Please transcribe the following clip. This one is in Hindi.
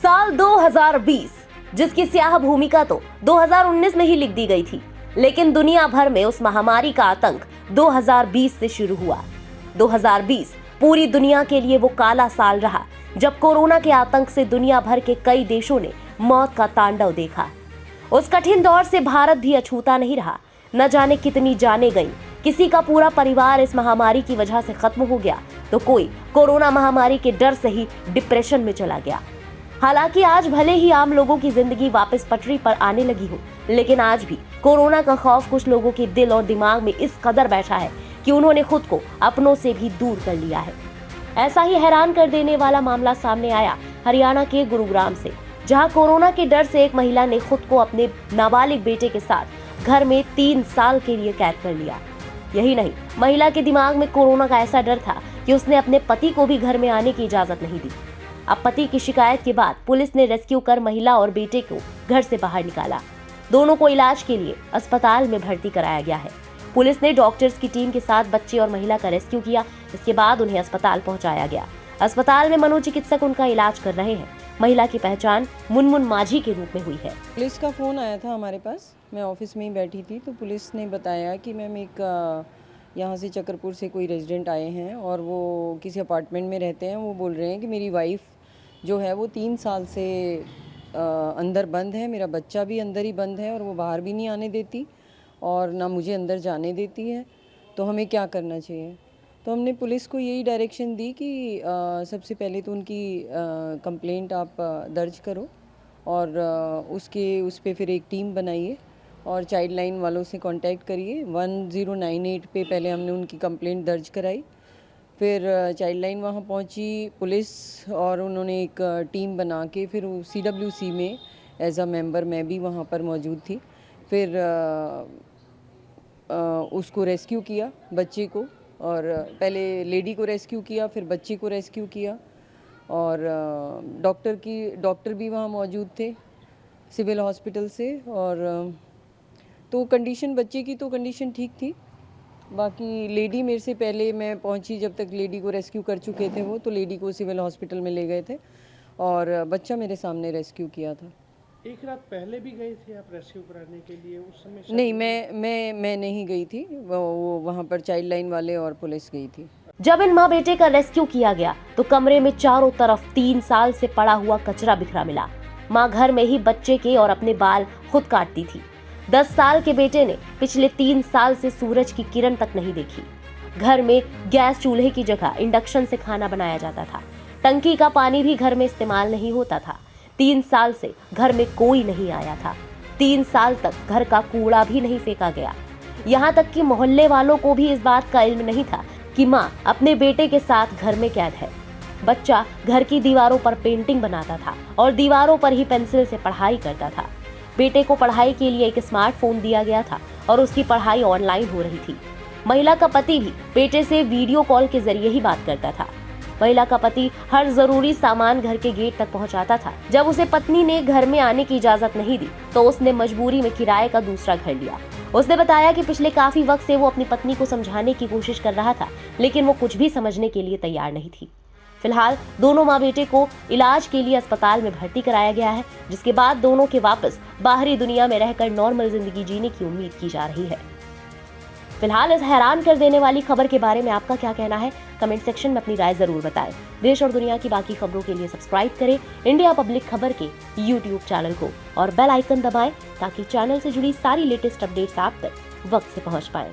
साल 2020 जिसकी स्याह भूमिका तो 2019 में ही लिख दी गई थी, लेकिन दुनिया भर में उस महामारी का आतंक 2020 से शुरू हुआ। 2020 पूरी दुनिया के लिए वो काला साल रहा जब कोरोना के आतंक से दुनिया भर के कई देशों ने मौत का तांडव देखा। उस कठिन दौर से भारत भी अछूता नहीं रहा। न जाने कितनी जानें गईं, किसी का पूरा परिवार इस महामारी की वजह से खत्म हो गया, तो कोई कोरोना महामारी के डर से ही डिप्रेशन में चला गया। हालांकि आज भले ही आम लोगों की जिंदगी वापस पटरी पर आने लगी हो, लेकिन आज भी कोरोना का खौफ कुछ लोगों के दिल और दिमाग में इस कदर बैठा है कि उन्होंने खुद को अपनों से भी दूर कर लिया है। ऐसा ही हैरान कर देने वाला मामला सामने आया हरियाणा के गुरुग्राम से, जहां कोरोना के डर से एक महिला ने खुद को अपने नाबालिग बेटे के साथ घर में 3 साल के लिए कैद कर लिया। यही नहीं, महिला के दिमाग में कोरोना का ऐसा डर था कि उसने अपने पति को भी घर में आने की इजाजत नहीं दी। अब पति की शिकायत के बाद पुलिस ने रेस्क्यू कर महिला और बेटे को घर से बाहर निकाला। दोनों को इलाज के लिए अस्पताल में भर्ती कराया गया है। पुलिस ने डॉक्टर्स की टीम के साथ बच्चे और महिला का रेस्क्यू किया। इसके बाद उन्हें अस्पताल पहुंचाया गया। अस्पताल में मनोचिकित्सक उनका इलाज कर रहे हैं। महिला की पहचान मुनमुन माझी के रूप में हुई है। पुलिस का फ़ोन आया था हमारे पास, मैं ऑफिस में ही बैठी थी, तो पुलिस ने बताया कि मैम एक यहाँ से चक्करपुर से कोई रेजिडेंट आए हैं और वो किसी अपार्टमेंट में रहते हैं। वो बोल रहे हैं कि मेरी वाइफ जो है वो 3 साल से अंदर बंद है, मेरा बच्चा भी अंदर ही बंद है और वो बाहर भी नहीं आने देती और ना मुझे अंदर जाने देती है, तो हमें क्या करना चाहिए। तो हमने पुलिस को यही डायरेक्शन दी कि सबसे पहले तो उनकी कंप्लेंट आप दर्ज करो और उस पर फिर एक टीम बनाइए और चाइल्ड लाइन वालों से कांटेक्ट करिए। 1098 पे पहले हमने उनकी कंप्लेंट दर्ज कराई, फिर चाइल्ड लाइन वहाँ पहुँची पुलिस और उन्होंने एक टीम बना के फिर CWC में एज अ मेंबर मैं भी वहाँ पर मौजूद थी। फिर उसको रेस्क्यू किया, बच्चे को, और पहले लेडी को रेस्क्यू किया, फिर बच्चे को रेस्क्यू किया और डॉक्टर भी वहाँ मौजूद थे सिविल हॉस्पिटल से। और तो कंडीशन बच्चे की तो कंडीशन ठीक थी। बाकी लेडी मेरे से पहले मैं पहुंची, जब तक लेडी को रेस्क्यू कर चुके थे वो, तो लेडी को सिविल हॉस्पिटल में ले गए थे और बच्चा मेरे सामने रेस्क्यू किया था। एक रात पहले भी गए थे आप रेस्क्यू कराने के लिए? उस समय नहीं, मैं नहीं गई थी, वो वहाँ पर चाइल्ड लाइन वाले और पुलिस गई थी। जब इन माँ बेटे का रेस्क्यू किया गया तो कमरे में चारों तरफ 3 साल से पड़ा हुआ कचरा बिखरा मिला। माँ घर में ही बच्चे के और अपने बाल खुद काटती थी। 10 साल के बेटे ने पिछले 3 साल से सूरज की किरण तक नहीं देखी। घर में गैस चूल्हे की जगह इंडक्शन से खाना बनाया जाता था। टंकी का पानी भी घर में इस्तेमाल नहीं होता था। 3 साल से घर में कोई नहीं आया था। 3 साल तक घर का कूड़ा भी नहीं फेंका गया। यहाँ तक कि मोहल्ले वालों को भी इस बात का इल्म नहीं था कि माँ अपने बेटे के साथ घर में कैद है। बच्चा घर की दीवारों पर पेंटिंग बनाता था और दीवारों पर ही पेंसिल से पढ़ाई करता था। बेटे को पढ़ाई के लिए एक स्मार्टफोन दिया गया था और उसकी पढ़ाई ऑनलाइन हो रही थी। महिला का पति भी बेटे से वीडियो कॉल के जरिए ही बात करता था। महिला का पति हर जरूरी सामान घर के गेट तक पहुंचाता था। जब उसे पत्नी ने घर में आने की इजाजत नहीं दी तो उसने मजबूरी में किराए का दूसरा घर लिया। उसने बताया कि पिछले काफी वक्त से वो अपनी पत्नी को समझाने की कोशिश कर रहा था, लेकिन वो कुछ भी समझने के लिए तैयार नहीं थी। फिलहाल दोनों माँ बेटे को इलाज के लिए अस्पताल में भर्ती कराया गया है, जिसके बाद दोनों के वापस बाहरी दुनिया में रहकर नॉर्मल जिंदगी जीने की उम्मीद की जा रही है। फिलहाल इस हैरान कर देने वाली खबर के बारे में आपका क्या कहना है? कमेंट सेक्शन में अपनी राय जरूर बताएं। देश और दुनिया की बाकी खबरों के लिए सब्सक्राइब करें इंडिया पब्लिक खबर के YouTube चैनल को और बेल आइकन दबाएं ताकि चैनल से जुड़ी सारी लेटेस्ट अपडेट्स आप तक वक्त से पहुंच पाएं।